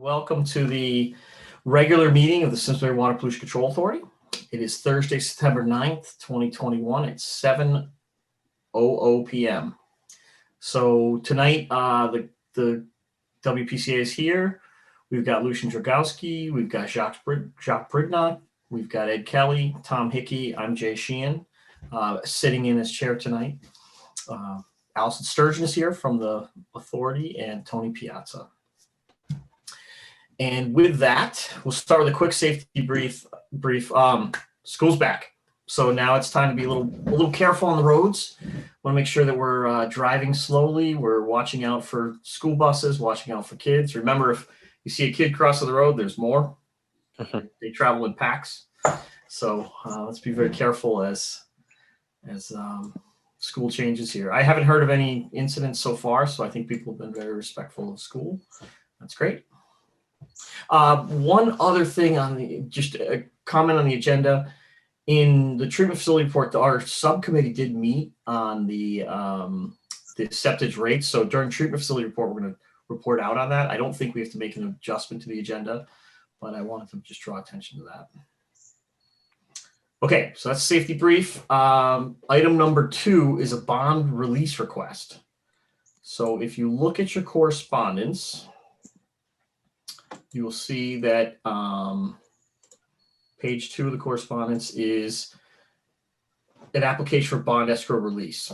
Welcome to the regular meeting of the Simsbury Water Pollution Control Authority. It is Thursday, September 9th, 2021 at 7:00 p.m. So tonight, the WPCA is here. We've got Lucian Dragowski, we've got Jacques Brignac, we've got Ed Kelly, Tom Hickey, I'm Jay Sheehan, sitting in as chair tonight. Allison Sturgeon is here from the authority, and Tony Piazza. And with that, we'll start with a quick safety brief. School's back, so now it's time to be a little careful on the roads. Want to make sure that we're driving slowly. We're watching out for school buses, watching out for kids. Remember, if you see a kid crossing the road, there's more. They travel in packs, so let's be very careful as school changes here. I haven't heard of any incidents so far, so I think people have been very respectful of school. That's great. One other thing just a comment on the agenda. In the treatment facility report, our subcommittee did meet on the septage rates. So during treatment facility report, we're going to report out on that. I don't think we have to make an adjustment to the agenda, but I wanted to just draw attention to that. Okay, so that's safety brief. Item number 2 is a bond release request. So if you look at your correspondence, you will see that page 2 of the correspondence is an application for bond escrow release.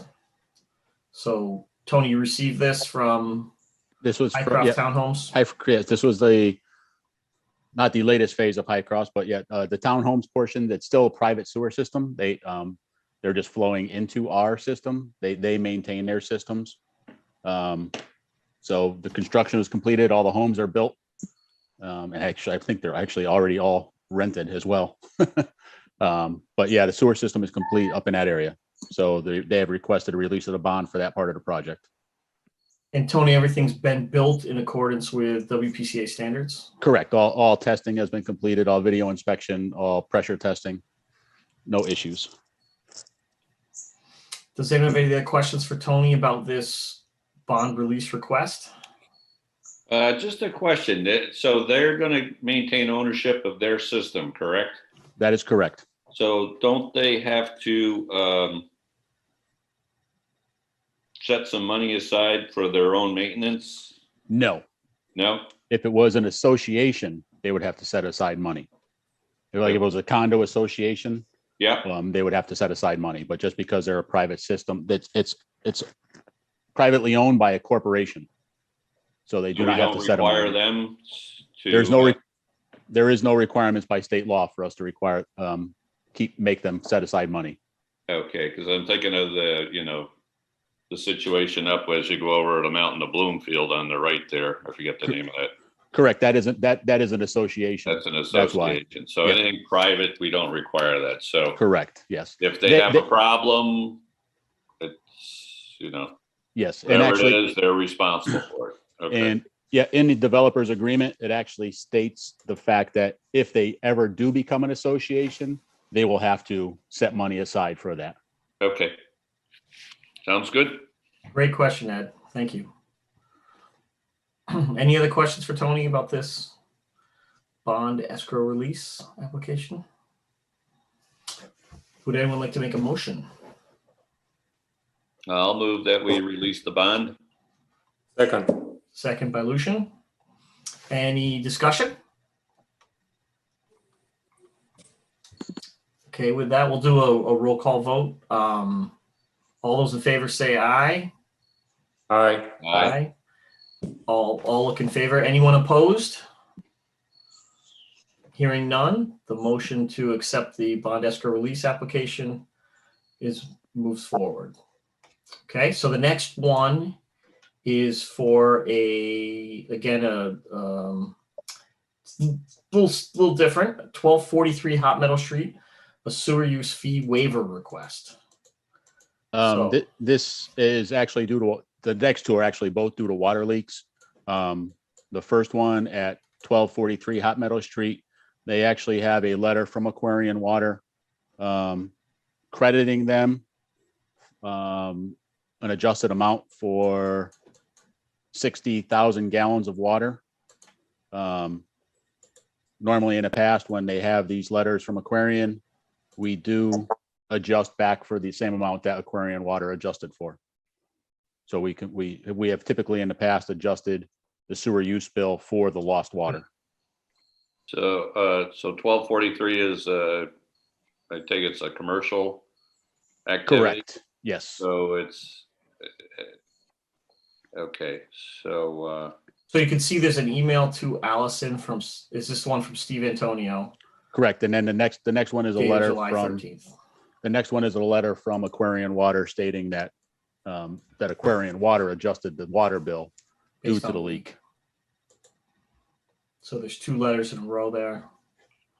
So Tony, you received this from Highcroft Townhomes? Yes, this was not the latest phase of Highcroft, but yet the townhomes portion that's still a private sewer system. They're just flowing into our system. They maintain their systems. So the construction is completed. All the homes are built. And actually, I think they're actually already all rented as well. But yeah, the sewer system is complete up in that area. So they have requested a release of the bond for that part of the project. And Tony, everything's been built in accordance with WPCA standards? Correct. All testing has been completed, all video inspection, all pressure testing, no issues. Does anybody have questions for Tony about this bond release request? Just a question. So they're going to maintain ownership of their system, correct? That is correct. So don't they have to set some money aside for their own maintenance? No. No? If it was an association, they would have to set aside money. Like if it was a condo association, Yeah. they would have to set aside money. But just because they're a private system, it's privately owned by a corporation. So they do not have to set a require money. them to. There is no requirements by state law for us to require make them set aside money. Okay, because I'm thinking of the situation up as you go over the mountain of Bloomfield on the right there. I forget the name of that. Correct. That is an association. That's an association. So Yeah. anything private, we don't require that. So Correct. Yes. if they have a problem, it's Yes. And whatever actually, it is, they're responsible for it. Okay. And yeah, in the developer's agreement, it actually states the fact that if they ever do become an association, they will have to set money aside for that. Okay. Sounds good. Great question, Ed. Thank you. Any other questions for Tony about this bond escrow release application? Would anyone like to make a motion? I'll move that we release the bond. Second by Lucian. Any discussion? Okay, with that, we'll do a roll call vote. All those in favor say aye. Aye. Aye. All look in favor. Anyone opposed? Hearing none, the motion to accept the bond escrow release application moves forward. Okay, so the next one is for a little different, 1243 Hot Meadow Street, a sewer use fee waiver request. This is actually due to the next two are actually both due to water leaks. The first one at 1243 Hot Meadow Street, they actually have a letter from Aquarian Water crediting them an adjusted amount for 60,000 gallons of water. Normally in the past, when they have these letters from Aquarian, we do adjust back for the same amount that Aquarian water adjusted for. So we have typically in the past adjusted the sewer use bill for the lost water. So 1243 is I take it's a commercial activity. Correct. Yes. So it's okay. So you can see there's an email to Allison from, is this the one from Steve Antonio? Correct. And then the next one is a dated letter July from 13th. the next one is a letter from Aquarian Water stating that that Aquarian Water adjusted the water bill due Based to on the leak. So there's 2 letters in a row there.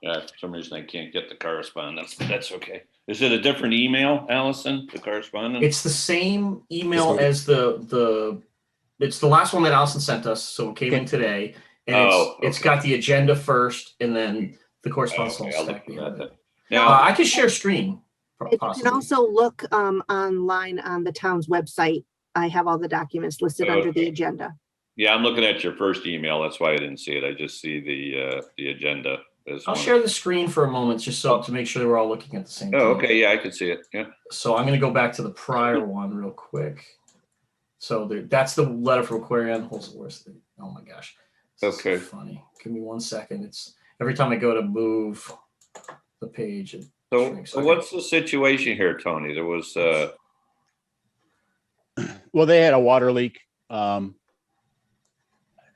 yeah, for some reason I can't get the correspondence, but that's okay. Is it a different email, Allison, the correspondence? It's the same email as it's the last one that Allison sent us, so it came in today, and it's okay. got the agenda first, and then the correspondence Okay, all I'll look stacked for behind that it. then. Now, I can share screen. You Possibly. can also look online on the town's website. I have all the documents listed under the agenda. yeah, I'm looking at your first email. That's why I didn't see it. I just see the agenda. I'll share the screen for a moment just so to make sure we're all looking at the same thing. Oh, okay. Yeah, I can see it. Yeah. So I'm going to go back to the prior one real quick. So that's the letter from Aquarian. Where's the, oh my gosh. This is Okay. so funny. Give me 1 second. It's every time I go to move the page. So shrinks. what's the situation here, Tony? There was Well, they had a water leak. I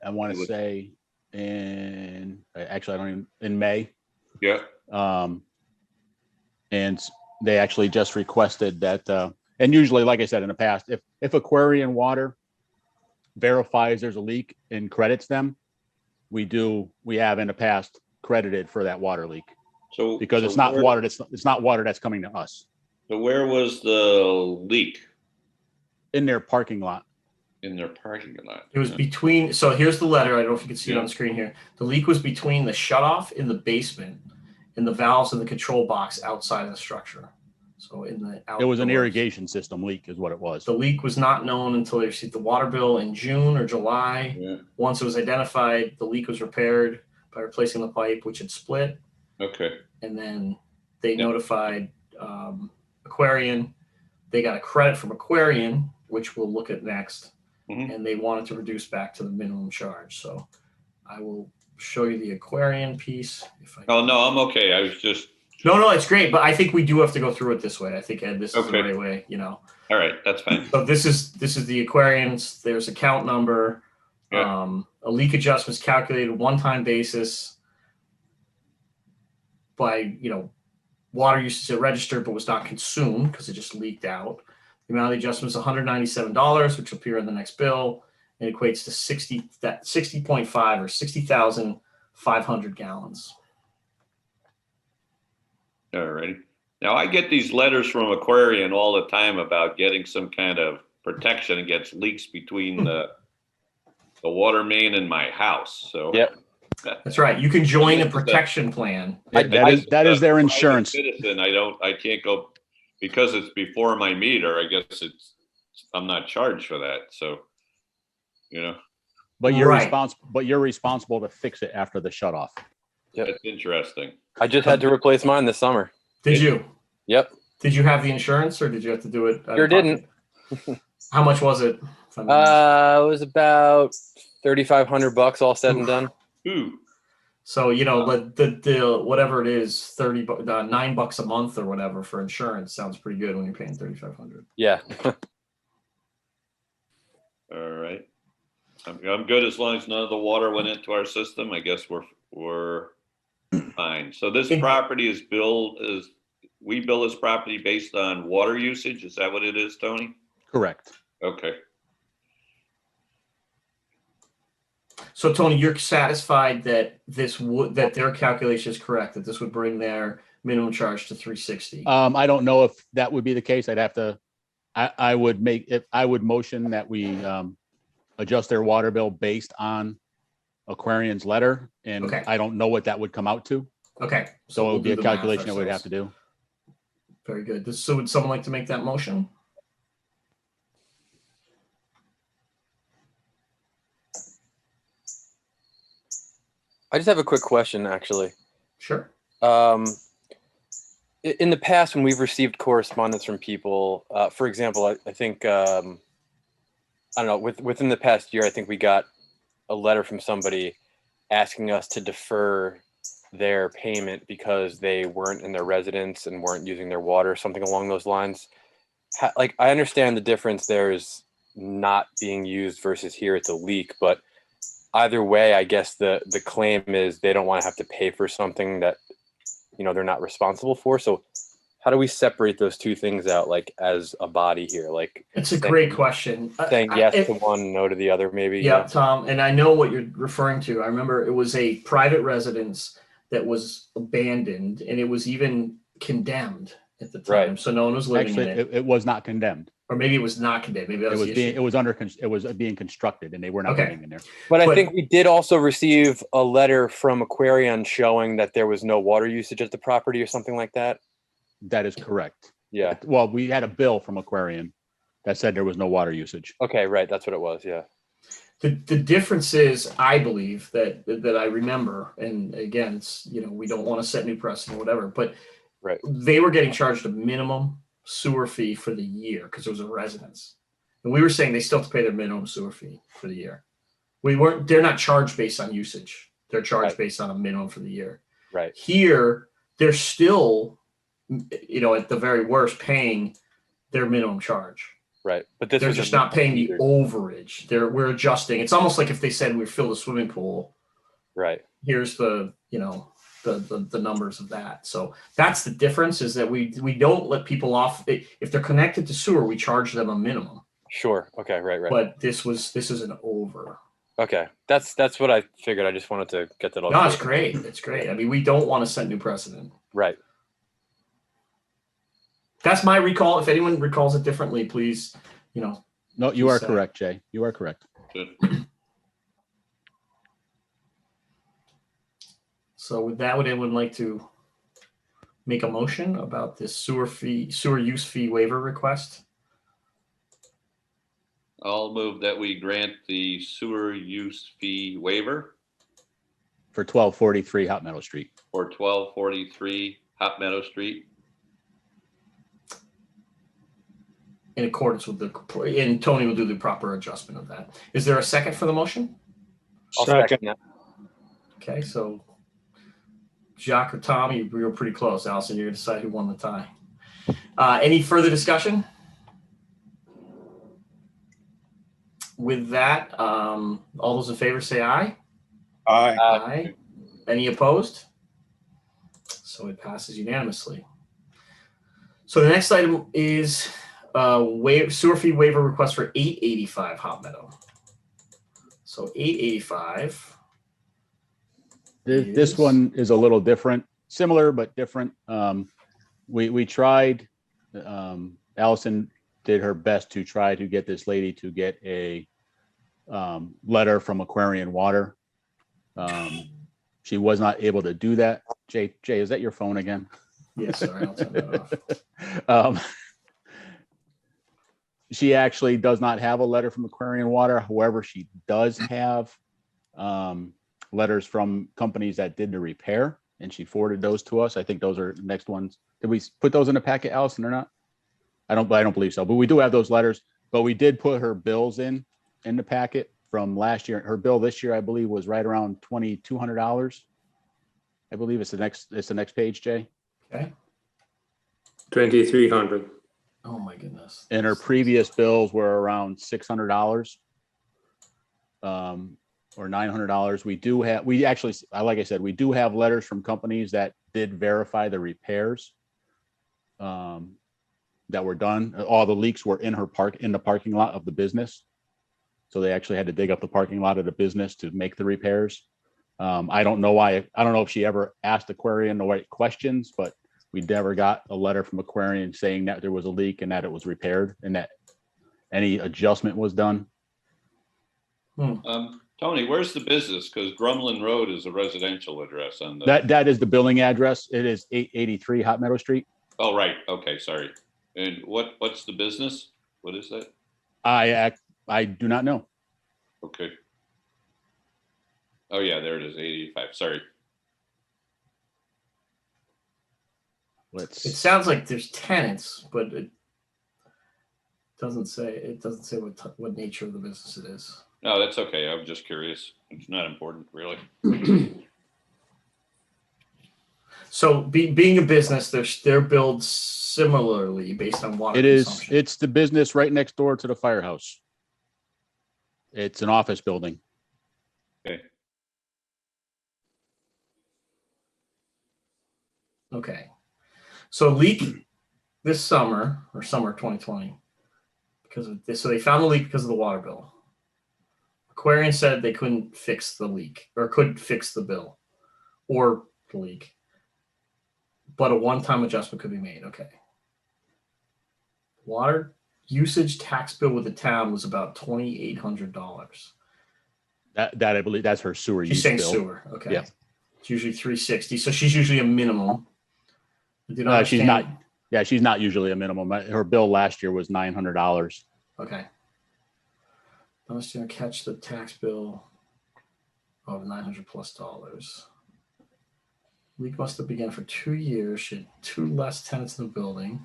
want It to was- say in May. yeah. And they actually just requested that, and usually, like I said, in the past, if Aquarian Water verifies there's a leak and credits them, we have in the past credited for that water leak So because it's not water that's coming to us. So where was the leak? In their parking lot. In their parking lot. It was between, so here's the letter. I don't know if you can see it on the screen here. The leak was between the shutoff in the basement and the valves in the control box outside of the structure. So in the outdoors. It was an irrigation system leak is what it was. The leak was not known until they received the water bill in June or July. Yeah. Once it was identified, the leak was repaired by replacing the pipe, which had split. Okay. And then they notified Aquarian. They got a credit from Aquarian, which we'll look at next. Mhm. And they wanted to reduce back to the minimum charge. So I will show you the Aquarian piece. If I Oh, no, I'm okay. I was just, No, it's great, but I think we do have to go through it this way. I think, Ed, this is the Okay. right way, all right, that's fine. So this is the Aquarians. There's account number. Yeah. A leak adjustment is calculated one-time basis by water usage that registered but was not consumed because it just leaked out. The amount of the adjustment is $197, which will appear in the next bill, and equates to 60.5 or 60,500 gallons. All right. Now I get these letters from Aquarian all the time about getting some kind of protection against leaks between the water main and my house. So Yep. That's right. You can join a protection plan. That is their insurance. Citizen, I can't go because it's before my meter. I guess I'm not charged for that. So, But you're Right. you're responsible to fix it after the shut off. that's interesting. I just had to replace mine this summer. Did you? Yep. Did you have the insurance, or did you have to do it? out of Sure didn't. pocket? How much was it? It was about $3,500 all said and done. Ooh. So the whatever it is, $9 a month or whatever for insurance sounds pretty good when you're paying $3,500. Yeah. All right. I'm good as long as none of the water went into our system. I guess we're fine. So this property we bill this property based on water usage. Is that what it is, Tony? Correct. Okay. So Tony, you're satisfied that that their calculation is correct, that this would bring their minimum charge to $360? I don't know if that would be the case. I'd have to. I would motion that we adjust their water bill based on Aquarian's letter, and Okay. I don't know what that would come out to. Okay. So it we'll would be do a the math calculation that we'd have ourselves. to do. Very good. So would someone like to make that motion? I just have a quick question, actually. Sure. In the past, when we've received correspondence from people, for example, I think, I don't know, within the past year, I think we got a letter from somebody asking us to defer their payment because they weren't in their residence and weren't using their water, something along those lines. Like, I understand the difference there's not being used versus here it's a leak, but either way, I guess the claim is they don't want to have to pay for something that, they're not responsible for. So how do we separate those two things out, like, as a body here? Like, It's a great question. saying yes to one, no to the other, maybe. Yeah, Tom, and I know what you're referring to. I remember it was a private residence that was abandoned, and it was even condemned at the time. Right. So no one was living Actually, in it. it was not condemned. Or maybe it was not condemned. Maybe that was the issue. It was being constructed, and they were not Okay. living in there. But I think we did also receive a letter from Aquarian showing that there was no water usage at the property or something like that. That is correct. Yeah. Well, we had a bill from Aquarian that said there was no water usage. Okay, right. That's what it was. Yeah. The difference is, I believe that I remember, and again, it's, we don't want to set new precedent or whatever, but Right. they were getting charged a minimum sewer fee for the year because it was a residence. And we were saying they still have to pay their minimum sewer fee for the year. They're not charged based on usage. They're charged based on a minimum for the year. Right. Here, they're still, at the very worst, paying their minimum charge. Right. But this They're was just not paying the either. overage. We're adjusting. It's almost like if they said we filled a swimming pool. Right. Here's the numbers of that. So that's the difference, is that we don't let people off. If they're connected to sewer, we charge them a minimum. Sure. Okay. Right. But this is an over. Okay. That's what I figured. I just wanted to get that all. No, it's clear. great. It's great. I mean, we don't want to set new precedent. Right. That's my recall. If anyone recalls it differently, please, No, you are Say. correct, Jay. You are correct. Good. So with that, would anyone like to make a motion about this sewer use fee waiver request? I'll move that we grant the sewer use fee waiver For 1243 Hot Meadow Street. for 1243 Hot Meadow Street. In accordance with and Tony will do the proper adjustment of that. Is there a second for the motion? I'll second that. Okay, so Jacques or Tom, you were pretty close. Allison, you're gonna decide who won the tie. Any further discussion? With that, all those in favor say aye. Aye. Aye. Any opposed? So it passes unanimously. So the next item is sewer fee waiver request for 885 Hot Meadow. So 885. This one is a little different, similar but different. We tried. Allison did her best to try to get this lady to get a letter from Aquarian Water. She was not able to do that. Jay, is that your phone again? Yes, sorry, I'll turn that off. She actually does not have a letter from Aquarian Water. However, she does have letters from companies that did the repair, and she forwarded those to us. I think those are the next ones. Did we put those in the packet, Allison, or not? I don't believe so, but we do have those letters. But we did put her bills in the packet from last year. Her bill this year, I believe, was right around $2,200. I believe it's the next page, Jay. Okay. 2,300. Oh my goodness. And her previous bills were around $600 or $900. Like I said, we do have letters from companies that did verify the repairs that were done. All the leaks were in the parking lot of the business. So they actually had to dig up the parking lot of the business to make the repairs. I don't know if she ever asked Aquarian the right questions, but we never got a letter from Aquarian saying that there was a leak and that it was repaired and that any adjustment was done. Tony, where's the business? Because Grumlin Road is a residential address on the. That is the billing address. It is 883 Hot Meadow Street. Oh, right. Okay, sorry. And what's the business? What is that? I do not know. Okay. Oh yeah, there it is, 85. Sorry. It sounds like there's tenants, but it doesn't say. It doesn't say what nature of the business it is. No, that's okay. I'm just curious. It's not important, really. So, being a business, they're billed similarly based on water consumption. It's the business right next door to the firehouse. It's an office building. Okay. Okay. So leak this summer or summer 2020 because of this. So they found the leak because of the water bill. Aquarian said they couldn't fix the leak or couldn't fix the bill or the leak, but a one-time adjustment could be made. Okay. Water usage tax bill with the town was about $2,800. That I believe that's her sewer She's use saying bill. sewer. Okay. Yeah. It's usually 360. So she's usually a minimum. I do She's not. understand- Yeah, she's not usually a minimum. Her bill last year was $900. Okay. I was going to catch the tax bill of $900+. Leak must have begun for 2 years. She had 2 less tenants in the building.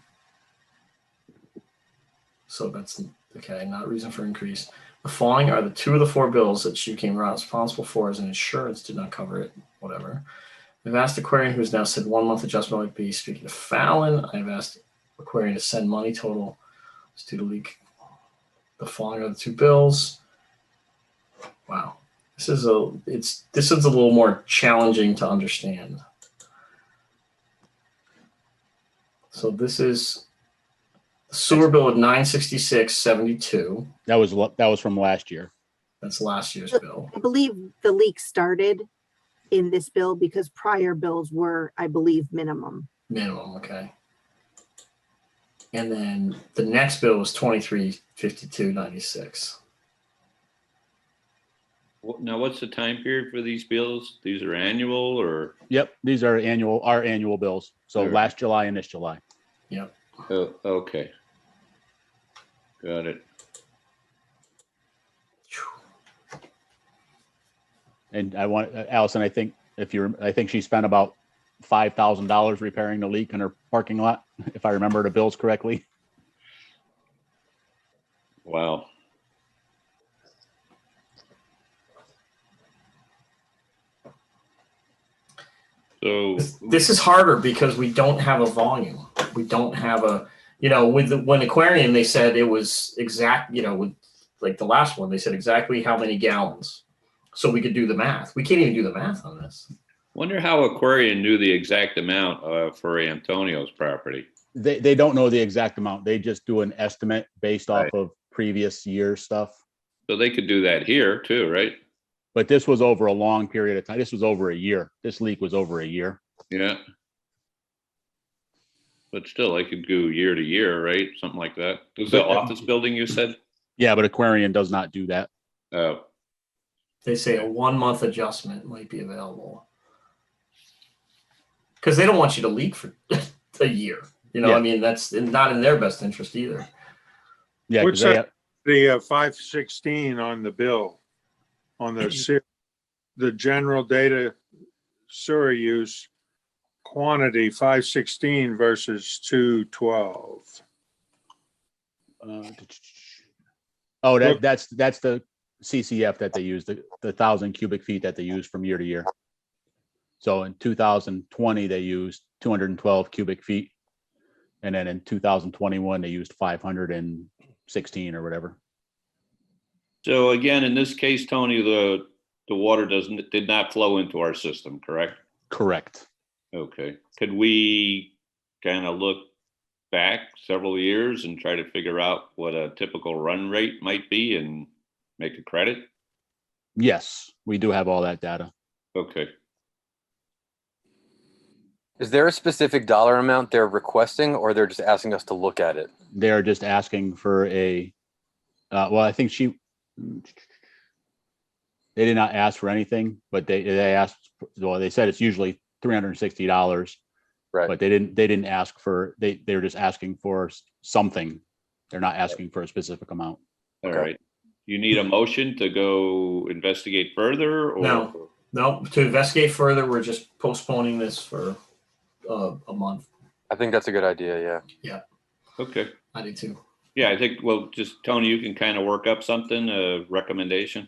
So that's okay. Not reason for increase. The following are the 2 of the 4 bills that she became responsible for as an insurance did not cover it. Whatever. I've asked Aquarian, who's now said 1 month adjustment might be. Speaking of Fallon, I've asked Aquarian to send money total due to leak. The following are the 2 bills. Wow, this is a little more challenging to understand. So this is the sewer bill of $966.72. That was from last year. That's last year's bill. I believe the leak started in this bill because prior bills were, I believe, minimum. Minimum, okay. And then the next bill was $23.52.96. Now, what's the time period for these bills? These are annual or? Yep, these are our annual bills. So Alright. last July and this July. Yep. Oh, okay. Got it. And I want Allison. I think she spent about $5,000 repairing the leak in her parking lot, if I remember the bills correctly. Wow. So This is harder because we don't have a volume. We don't have a, when Aquarian, they said it was exact, with like the last one, they said exactly how many gallons. So we could do the math. We can't even do the math on this. wonder how Aquarian knew the exact amount for Antonio's property. They don't know the exact amount. They just do an estimate based off Right. of previous year stuff. So they could do that here too, right? But this was over a long period of time. This was over a year. This leak was over a year. Yeah. But still, I could go year to year, right? Something like that. Was the office building you said? Yeah, but Aquarian does not do that. Oh, They say a 1 month adjustment might be available. Because they don't want you to leak for a year. Yeah. I mean, that's not in their best interest either. Yeah, What's because The 516 on the bill, on the general data sewer use quantity 516 versus 212. That's the CCF that they use, the 1,000 cubic feet that they use from year to year. So in 2020, they used 212 cubic feet. And then in 2021, they used 516 or whatever. so again, in this case, Tony, the water did not flow into our system, correct? Correct. Okay. Could we kind of look back several years and try to figure out what a typical run rate might be and make a credit? Yes, we do have all that data. Okay. Is there a specific dollar amount they're requesting, or they're just asking us to look at it? They're just asking for I think they did not ask for anything, but they asked, well, they said it's usually $360, Right. but they didn't ask for, they're just asking for something. They're not asking for a specific amount. All Okay. right. You need a motion to go investigate further or? No, to investigate further, we're just postponing this for a month. I think that's a good idea. Yeah. Okay. I do too. Yeah, I think, well, just Tony, you can kind of work up something, a recommendation.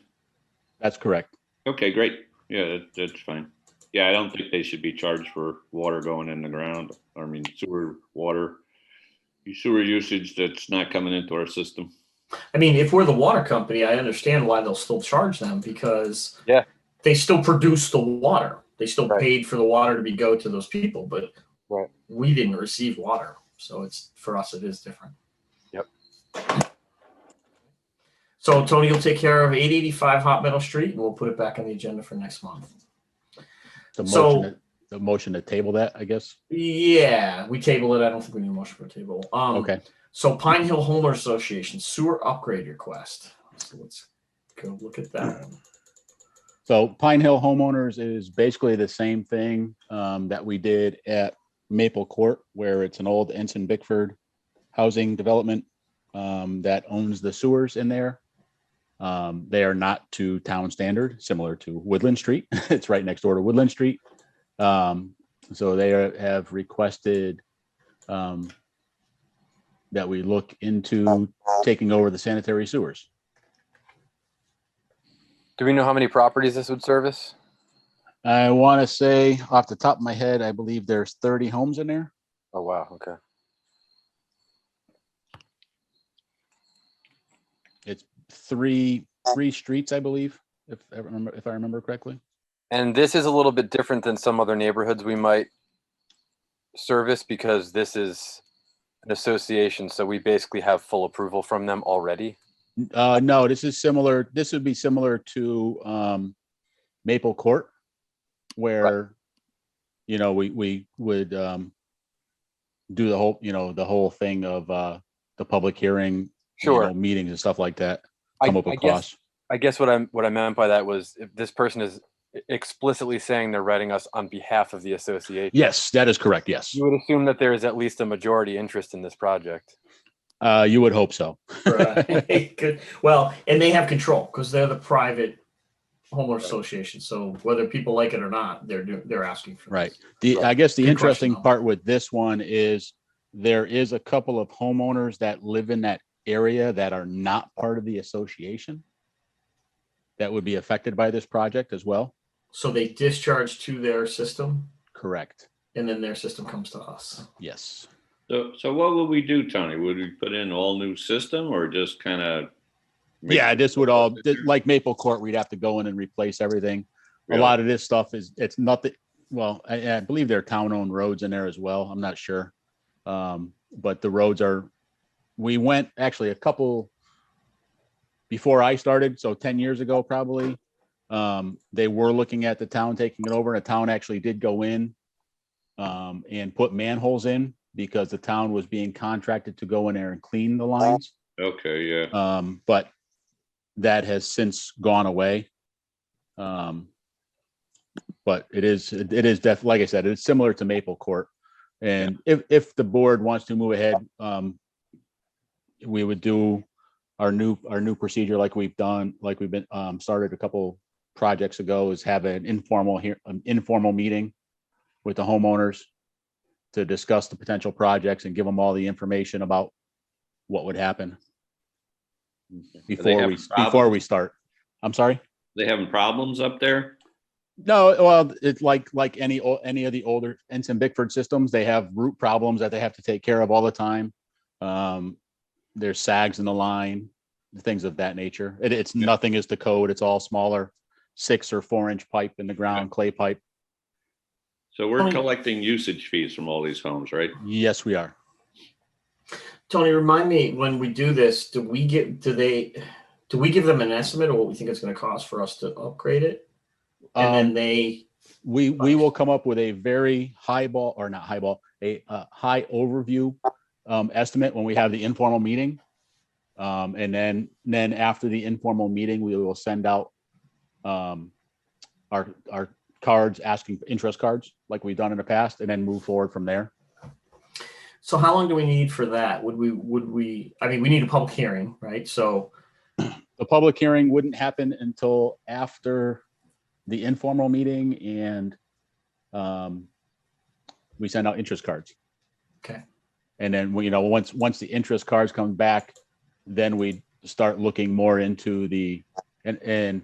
That's correct. Okay, great. Yeah, that's fine. Yeah, I don't think they should be charged for water going in the ground. I mean, sewer usage that's not coming into our system. I mean, if we're the water company, I understand why they'll still charge them because they still produce the water. They still paid for the water to go to those people, but we didn't receive water. So it's, for us, it is different. Yep. So Tony will take care of 885 Hot Meadow Street and we'll put it back on the agenda for next month. The motion to table that, I guess. Yeah, we table it. I don't think we need a motion for a table. Okay. So Pine Hill Homeowners Association sewer upgrade request. So let's go look at that one. So Pine Hill Homeowners is basically the same thing that we did at Maple Court, where it's an old Ensign Bickford housing development that owns the sewers in there. They are not to town standard, similar to Woodland Street. It's right next door to Woodland Street. So they have requested that we look into taking over the sanitary sewers. Do we know how many properties this would service? I want to say off the top of my head, I believe there's 30 homes in there. Oh, wow. Okay. It's three streets, I believe, if I remember correctly. And this is a little bit different than some other neighborhoods we might service because this is an association. So we basically have full approval from them already. No, this is similar. This would be similar to Maple Court, where, you know, we would do the whole thing of the public hearing, meetings and stuff like that. Come up with costs. I guess what I meant by that was if this person is explicitly saying they're writing us on behalf of the association. Yes, that is correct. Yes. You would assume that there is at least a majority interest in this project. You would hope so. Right. Good. Well, and they have control because they're the private homeowner association. So whether people like it or not, they're asking for right. this. I guess the Good interesting question, part with this one is there is a couple of homeowners that live in that area that are not part of the association that would be affected by this project as well. So they discharge to their system. Correct. And then their system comes to us. Yes. So what would we do, Tony? Would we put in all new system or just kind of? Yeah, this would all, like Maple Court, we'd have to go in and replace everything. Really? A lot of this stuff it's nothing. Well, I believe there are town-owned roads in there as well. I'm not sure. But the roads we went actually a couple before I started. So 10 years ago, probably, they were looking at the town taking it over, and the town actually did go in and put manholes in because the town was being contracted to go in there and clean the lines. Okay, yeah. But that has since gone away. But it is definitely, like I said, it's similar to Maple Court. And if the board wants to move ahead, we would do our new procedure like we've been started a couple projects ago, is have an informal meeting with the homeowners to discuss the potential projects and give them all the information about what would happen before we start. I'm sorry? They having problems up there? No, well, it's like any of the older Ensign Bickford systems, they have root problems that they have to take care of all the time. There's sags in the line, things of that nature. It's nothing is the code. It's all smaller 6 or 4 inch pipe in the ground, clay pipe. So we're collecting usage fees from all these homes, right? Yes, we are. Tony, remind me, when we do this, do we give them an estimate of what we think it's going to cost for us to upgrade it? And then we will come up with a very high overview estimate when we have the informal meeting. And then after the informal meeting, we will send out our cards, asking interest cards like we've done in the past, and then move forward from there. So how long do we need for that? Would we, I mean, we need a public hearing, right? So the the public hearing wouldn't happen until after the informal meeting, and we send out interest cards. Okay. And then, once the interest cards come back, then we start looking more into and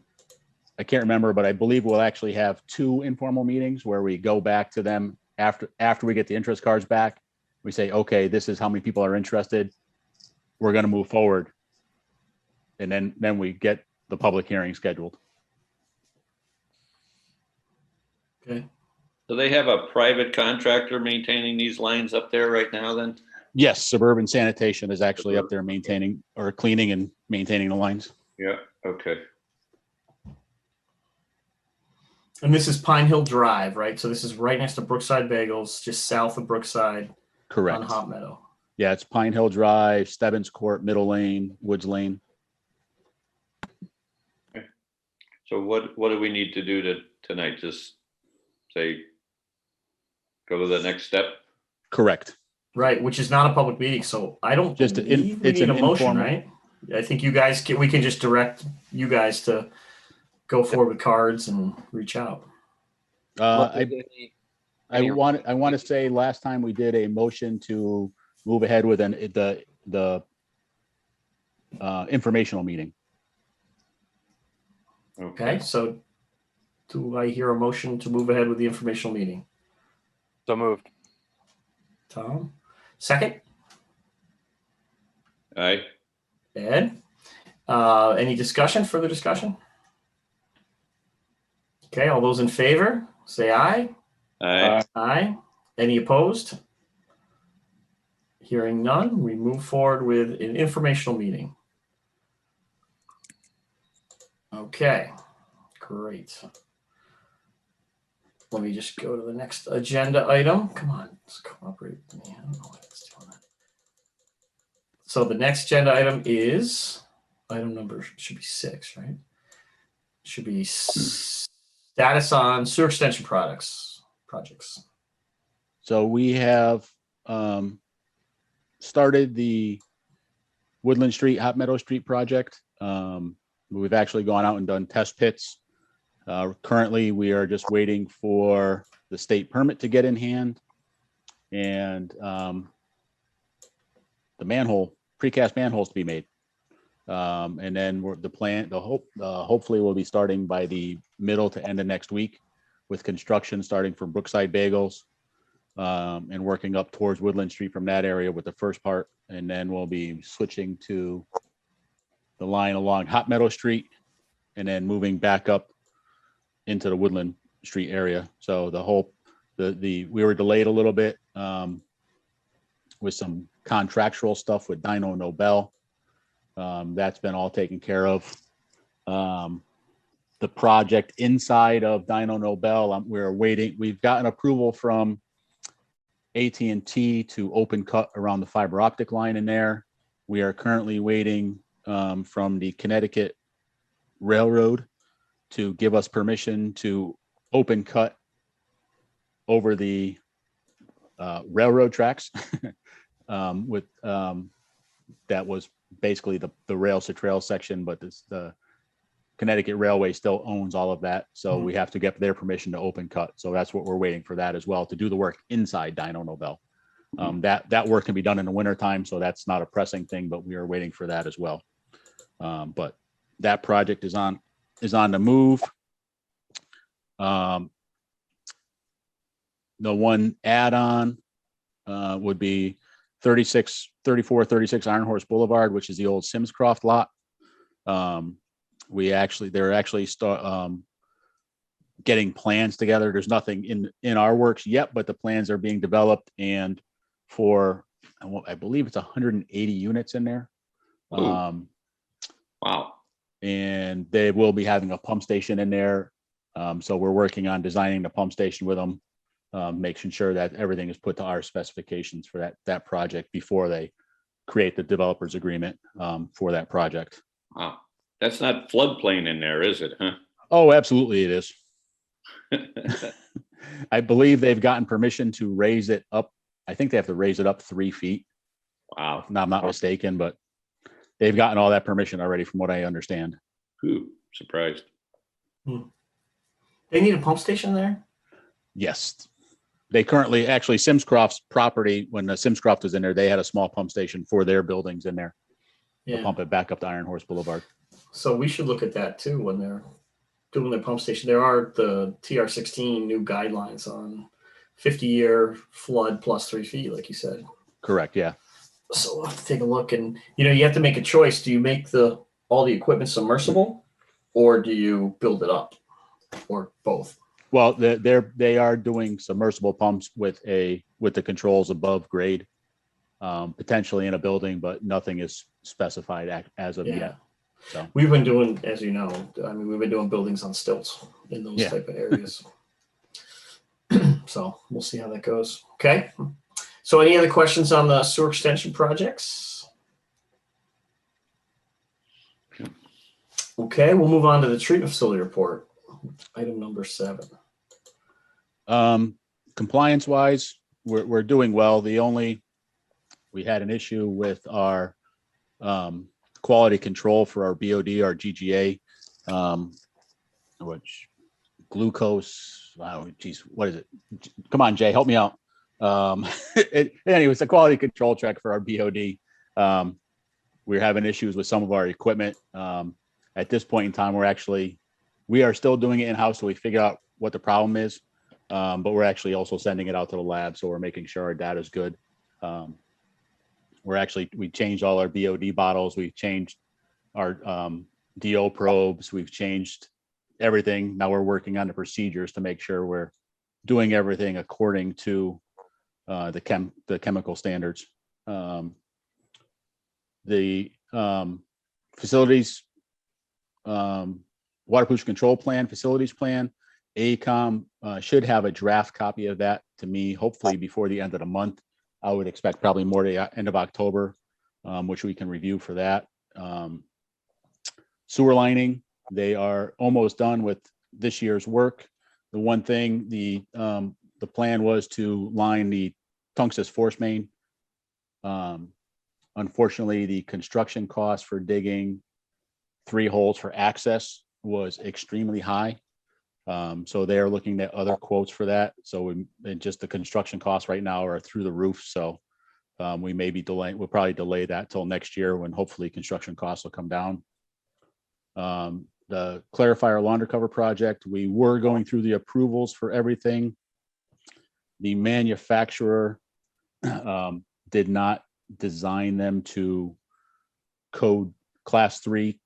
I can't remember, but I believe we'll actually have 2 informal meetings where we go back to them after we get the interest cards back. We say, okay, this is how many people are interested. We're going to move forward. And then we get the public hearing scheduled. Okay. Do they have a private contractor maintaining these lines up there right now then? Yes, Suburban Sanitation is actually up there maintaining or cleaning and maintaining the lines. Yeah, okay. And this is Pine Hill Drive, right? So this is right next to Brookside Bagels, just south of Brookside on Correct. Hot Meadow. Yeah, it's Pine Hill Drive, Stebbins Court, Middle Lane, Woods Lane. So what do we need to do tonight? Just say, go to the next step? Correct. Right, which is not a public meeting, so I don't Just believe we it's need a an motion, informal- right? I think we can just direct you guys to go forward with cards and reach out. I want to say last time we did a motion to move ahead with the informational meeting. Okay, so do I hear a motion to move ahead with the informational meeting? So moved. Tom, second? All right, Ed? Any discussion, further discussion? Okay, all those in favor, say aye. all right. Aye. Any opposed? Hearing none, we move forward with an informational meeting. Okay, great. Let me just go to the next agenda item. Come on, let's cooperate with me. I don't know why it's doing that. So the next agenda item is item number should be 6, right? Should be status on sewer extension projects. So we have started the Woodland Street, Hot Meadow Street project. We've actually gone out and done test pits. Currently, we are just waiting for the state permit to get in hand, and the precast manholes to be made. And then hopefully we'll be starting by the middle to end of next week with construction starting from Brookside Bagels and working up towards Woodland Street from that area with the first part. And then we'll be switching to the line along Hot Meadow Street and then moving back up into the Woodland Street area. So we were delayed a little bit with some contractual stuff with Dyno Nobel. That's been all taken care of. The project inside of Dyno Nobel, we're waiting. We've gotten approval from AT&T to open cut around the fiber optic line in there. We are currently waiting from the Connecticut Railroad to give us permission to open cut over the railroad tracks with that was basically the rails to trail section, but the Connecticut Railway still owns all of that. So we have to get their permission to open cut. So that's what we're waiting for that as well, to do the work inside Dyno Nobel. That work can be done in the winter time, so that's not a pressing thing, but we are waiting for that as well. But that project is on the move. The one add-on would be 3436 Iron Horse Boulevard, which is the old Simscroft lot. They're actually getting plans together. There's nothing in our works yet, but the plans are being developed, and I believe it's 180 units in there. Wow. And they will be having a pump station in there. So we're working on designing the pump station with them, making sure that everything is put to our specifications for that project before they create the developer's agreement for that project. Wow. That's not floodplain in there, is it, huh? Oh, absolutely it is. I believe they've gotten permission to raise it up. I think they have to raise it up 3 feet. Wow. If I'm not mistaken, but they've gotten all that permission already, from what I understand. Ooh, surprised. They need a pump station there? Yes. They currently, actually, Simscroft's property, when the Simscroft was in there, they had a small pump station for their buildings in there to Yeah. pump it back up to Iron Horse Boulevard. So we should look at that too when they're doing their pump station. There are the TR16 new guidelines on 50-year flood plus 3 feet, like you said. Correct. Yeah. So we'll have to take a look, and you have to make a choice. Do you make all the equipment submersible, or do you build it up, or both? Well, they are doing submersible pumps with the controls above grade, potentially in a building, but nothing is specified as of yet. So we've been doing, as you know, we've been doing buildings on stilts in those type of areas. So we'll see how that goes. Okay. So any other questions on the sewer extension projects? Okay, we'll move on to the treatment facility report. Item number 7. Compliance wise, we're doing well. We had an issue with our quality control for our BOD, our GGA, which glucose. Wow, geez, what is it? Come on, Jay, help me out. Anyway, it's a quality control check for our BOD. We're having issues with some of our equipment. At this point in time, we are still doing it in-house, so we figure out what the problem is. But we're actually also sending it out to the lab, so we're making sure our data is good. We changed all our BOD bottles. We've changed our DO probes. We've changed everything. Now we're working on the procedures to make sure we're doing everything according to the chemical standards. The facilities, water pollution control plan, facilities plan, AECOM should have a draft copy of that to me, hopefully before the end of the month. I would expect probably more to the end of October, which we can review for that. Sewer lining, they are almost done with this year's work. The one thing, the plan was to line the Tunxus force main. Unfortunately, the construction cost for digging 3 holes for access was extremely high. So they are looking at other quotes for that. So just the construction costs right now are through the roof. So we may be delaying, we'll probably delay that till next year when hopefully construction costs will come down. The clarifier launder cover project, we were going through the approvals for everything. The manufacturer did not design them to code class 3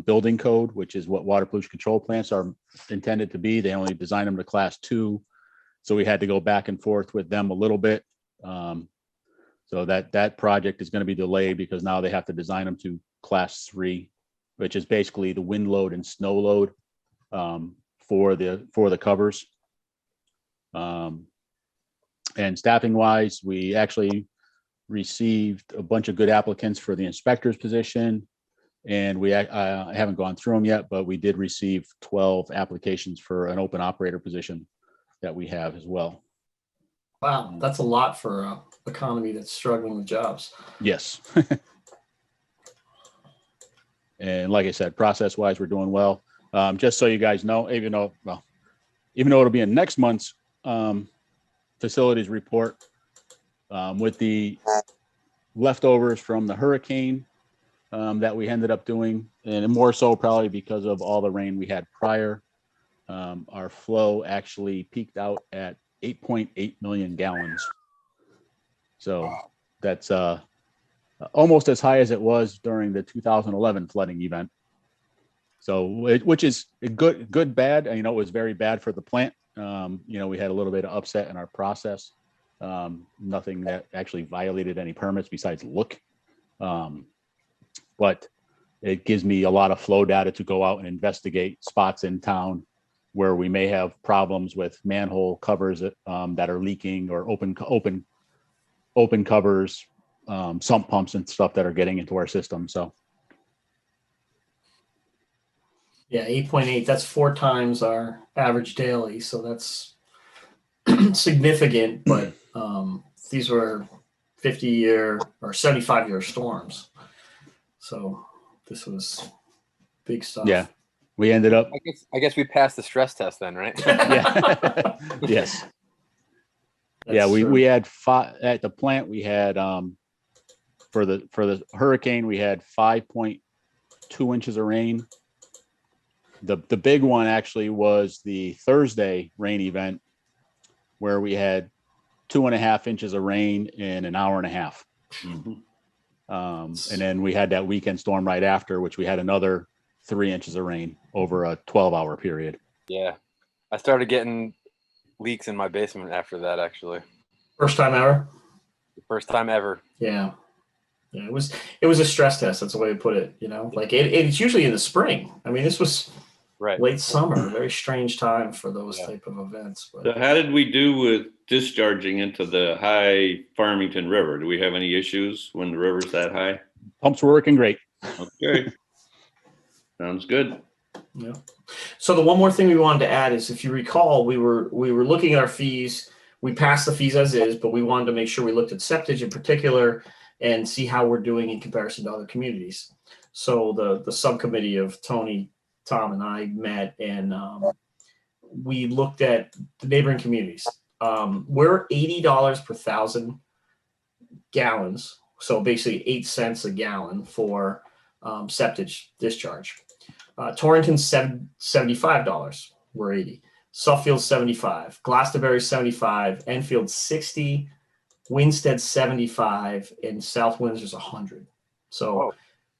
building code, which is what water pollution control plants are intended to be. They only designed them to class 2. So we had to go back and forth with them a little bit. So that project is going to be delayed because now they have to design them to class 3, which is basically the wind load and snow load for the covers. And staffing wise, we actually received a bunch of good applicants for the inspector's position. And I haven't gone through them yet, but we did receive 12 applications for an open operator position that we have as well. Wow, that's a lot for an economy that's struggling with jobs. Yes. And like I said, process wise, we're doing well. Just so you guys know, even though it'll be in next month's facilities report, with the leftovers from the hurricane that we ended up doing, and more so probably because of all the rain we had prior, our flow actually peaked out at 8.8 million gallons. So that's almost as high as it was during the 2011 flooding event. So which is good, bad. It was very bad for the plant. We had a little bit of upset in our process. Nothing that actually violated any permits besides look. But it gives me a lot of flow data to go out and investigate spots in town where we may have problems with manhole covers that are leaking, or open covers, sump pumps and stuff that are getting into our system. So yeah, 8.8, that's 4 times our average daily. So that's significant, but these were 50-year or 75-year storms. So this was big stuff. Yeah. We ended up, I guess we passed the stress test then, right? yeah. Yes. Yeah, That's true. we had five at the plant. We had for the hurricane, we had 5.2 inches of rain. The big one actually was the Thursday rain event, where we had 2.5 inches of rain in an hour and a half. Mhm. And then we had that weekend storm right after, which we had another 3 inches of rain over a 12-hour period. Yeah. I started getting leaks in my basement after that, actually. First time ever. The first time ever. Yeah. Yeah, it was a stress test. That's the way to put it. You know, like it's usually in the spring. I mean, this was Right. late summer, a very strange time for those Yeah. type of events. But So how did we do with discharging into the high Farmington River? Do we have any issues when the river's that high? Pumps were working great. Okay. Sounds good. yeah. So the one more thing we wanted to add is, if you recall, we were looking at our fees. We passed the fees as is, but we wanted to make sure we looked at septage in particular and see how we're doing in comparison to other communities. So the subcommittee of Tony, Tom, and I met, and we looked at the neighboring communities. We're $80 per 1,000 gallons, so basically 8 cents a gallon for septage discharge. Torrington's $75. We're 80. Suffield 75. Glastonbury 75. Enfield 60. Winstead 75, and South Windsor's 100. So Oh.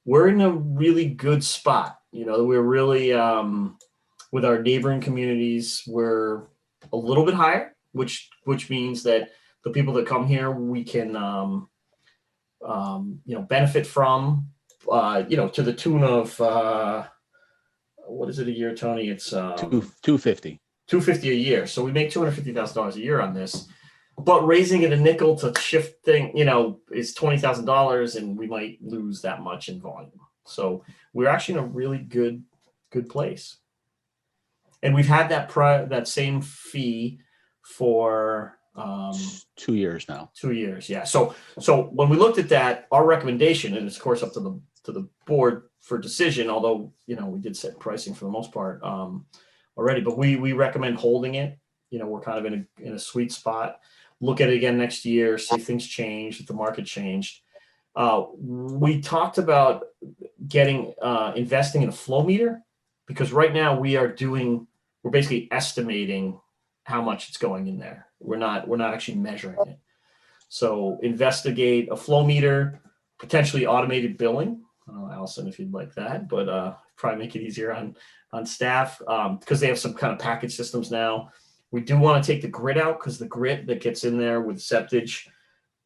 we're in a really good spot. You know, we're really with our neighboring communities, we're a little bit higher, which means that the people that come here, we can benefit from, to the tune of what is it a year, Tony? It's $250. $250 a year. So we make $250,000 a year on this. But raising it a nickel to shift thing, is $20,000, and we might lose that much in volume. So we're actually in a really good place. And we've had that same fee for 2 years now. 2 years. Yeah. So when we looked at that, our recommendation, and it's of course up to the board for decision, although we did set pricing for the most part already, but we recommend holding it. We're kind of in a sweet spot. Look at it again next year, see if things change, if the market changed. We talked about investing in a flow meter, because right now we're basically estimating how much it's going in there. We're not actually measuring it. So investigate a flow meter, potentially automated billing. I don't know, Allison, if you'd like that, but probably make it easier on staff, because they have some kind of package systems now. We do want to take the grit out, because the grit that gets in there with septage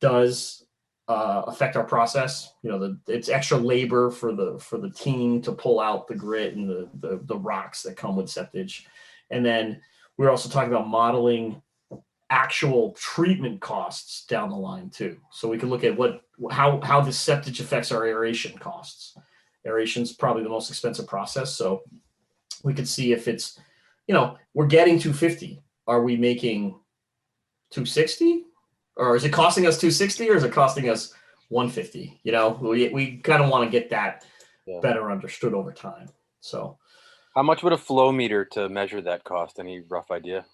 does affect our process. It's extra labor for the team to pull out the grit and the rocks that come with septage. And then we're also talking about modeling actual treatment costs down the line too. So we can look at how the septage affects our aeration costs. Aeration is probably the most expensive process. So we could see if it's, we're getting 250. Are we making 260, or is it costing us 260, or is it costing us 150? We kind of want to get that better understood over time. So How much would a flow meter to measure that cost? Any rough idea?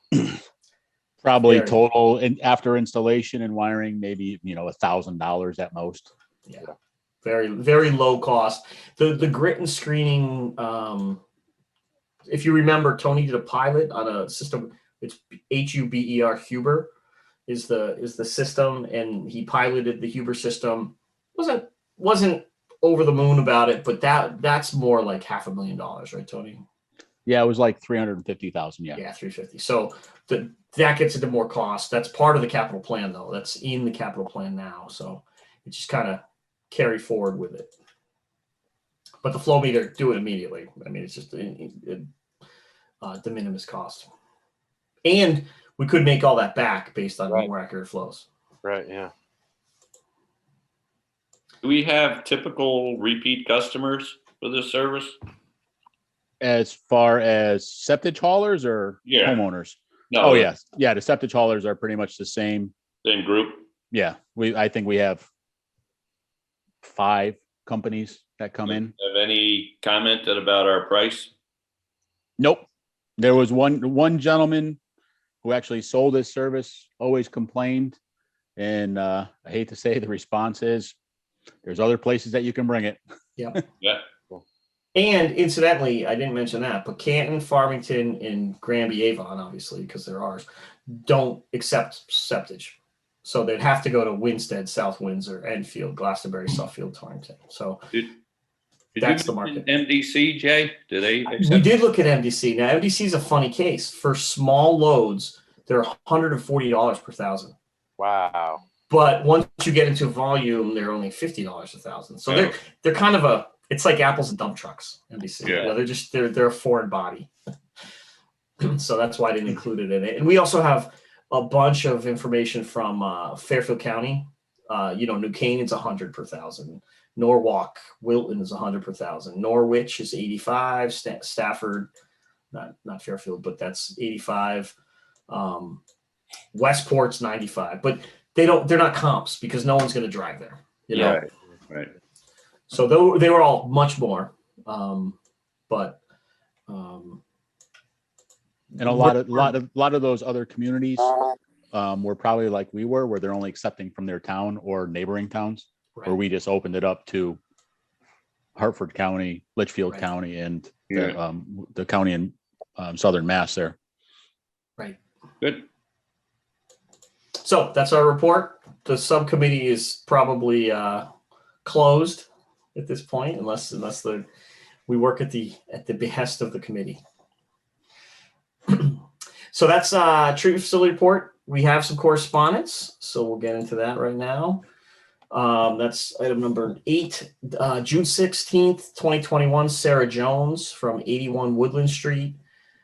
Probably Very. total, and after installation and wiring, maybe $1,000 at most. Yeah, very, very low cost. The grit and screening. If you remember, Tony did a pilot on a system. It's HUBER. Huber is the system, and he piloted the Huber system. Wasn't over the moon about it, but that's more like $500,000, right, Tony? Yeah, it was like 350,000. Yeah. Yeah, 350. So that gets into more cost. That's part of the capital plan, though. That's in the capital plan now. So it just kind of carry forward with it. But the flow meter, do it immediately. I mean, it's just de minimis cost. And we could make all that back based on more accurate flows. Right. Yeah. Do we have typical repeat customers for this service? As far as septage haulers or homeowners? No. Oh, yes. Yeah. The septage haulers are pretty much the same. Same group? Yeah. I think we have 5 companies that come in. Have any commented about our price? Nope. There was one gentleman who actually sold his service, always complained. And I hate to say the response is there's other places that you can bring it. Yeah. Yeah. And incidentally, I didn't mention that, but Canton, Farmington, and Granby, Avon, obviously, because they're ours, don't accept septage. So they'd have to go to Winstead, South Windsor, Enfield, Glastonbury, Suffield, Torrington. So Did That's you the mention market. MDC, Jay? Do they we accept? did look at MDC. Now, MDC is a funny case. For small loads, they're $140 per thousand. Wow. But once you get into volume, they're only $50 a thousand. So Yeah. they're kind of it's like apples and dump trucks, MDC. Yeah. You know, they're a foreign body. So that's why I didn't include it in it. And we also have a bunch of information from Fairfield County. New Canaan's 100 per thousand. Norwalk, Wilton is 100 per thousand. Norwich is 85. Stafford, not Fairfield, but that's 85. Westport's 95. But they're not comps because no one's going to drive there. You know? Right. Right. So they were all much more, but And a lot of those other communities were probably like we were, where they're only accepting from their town or neighboring towns, right. where we just opened it up to Hartford County, Litchfield Right. County, and Yeah. the county in southern Mass there. Right. Good. So that's our report. The subcommittee is probably closed at this point, unless we work at the behest of the committee. So that's treatment facility report. We have some correspondence, so we'll get into that right now. That's item number 8, June 16th, 2021. Sarah Jones from 81 Woodland Street.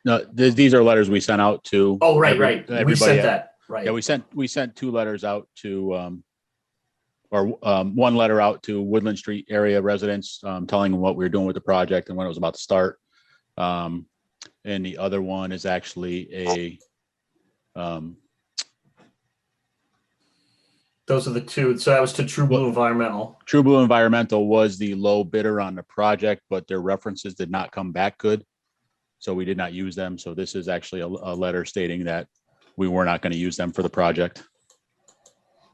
No, these are letters we sent out to. Oh, right. everybody. We sent that. Right. Yeah, we sent 2 letters out to, one letter out to Woodland Street area residents, telling them what we were doing with the project and when it was about to start. And the other one is actually Those are the 2. So that was to True Blue Environmental. True Blue Environmental was the low bidder on the project, but their references did not come back good. So we did not use them. So this is actually a letter stating that we were not going to use them for the project.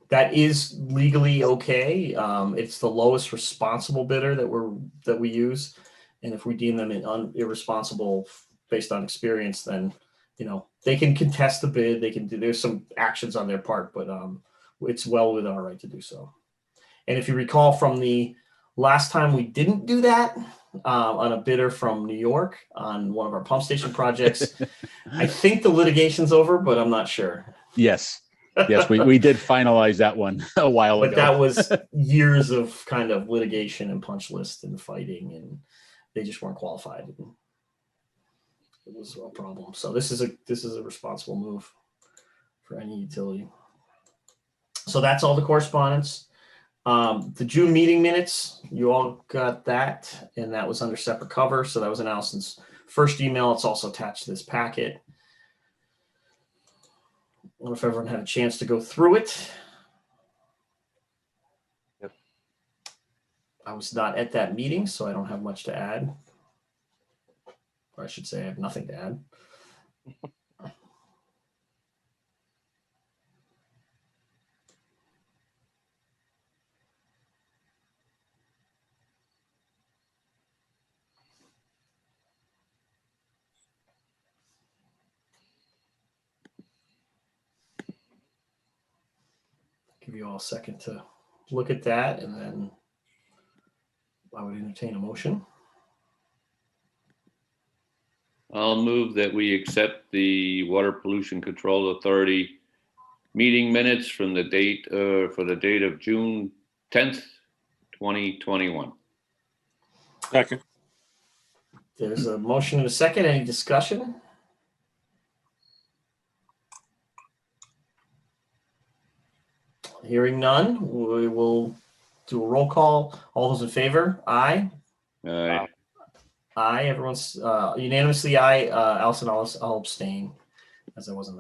That is legally okay. It's the lowest responsible bidder that we use, and if we deem them irresponsible based on experience, then they can contest the bid. They can do. There's some actions on their part, but it's well within our right to do so. And if you recall from the last time we didn't do that on a bidder from New York on one of our pump station projects, I think the litigation's over, but I'm not sure. Yes, we did finalize that one a while But ago. that was years of kind of litigation and punch list and fighting, and they just weren't qualified. It was a problem. So this is a responsible move for any utility. So that's all the correspondence. The June meeting minutes, you all got that, and that was under separate cover. So that was Allison's first email. It's also attached to this packet. I don't know if everyone had a chance to go through it. Yep. I was not at that meeting, so I don't have much to add. Or I should say I have nothing to add. Give you all a second to look at that, and then I would entertain a motion. I'll move that we accept the Water Pollution Control Authority meeting minutes from the date for the date of June 10th, 2021. Second. There's a motion and a second. Any discussion? Hearing none, we will do a roll call. All those in favor? Aye. Aye. Aye. Everyone's unanimously aye. Allison, I'll abstain as I wasn't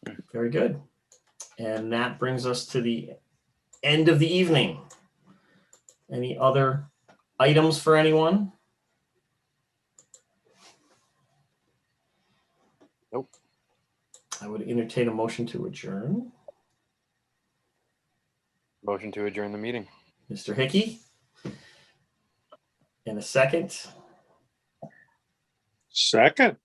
there. Very good. And that brings us to the end of the evening. Any other items for anyone? Nope. I would entertain a motion to adjourn. Motion to adjourn the meeting. Mr. Hickey? In a second. Second.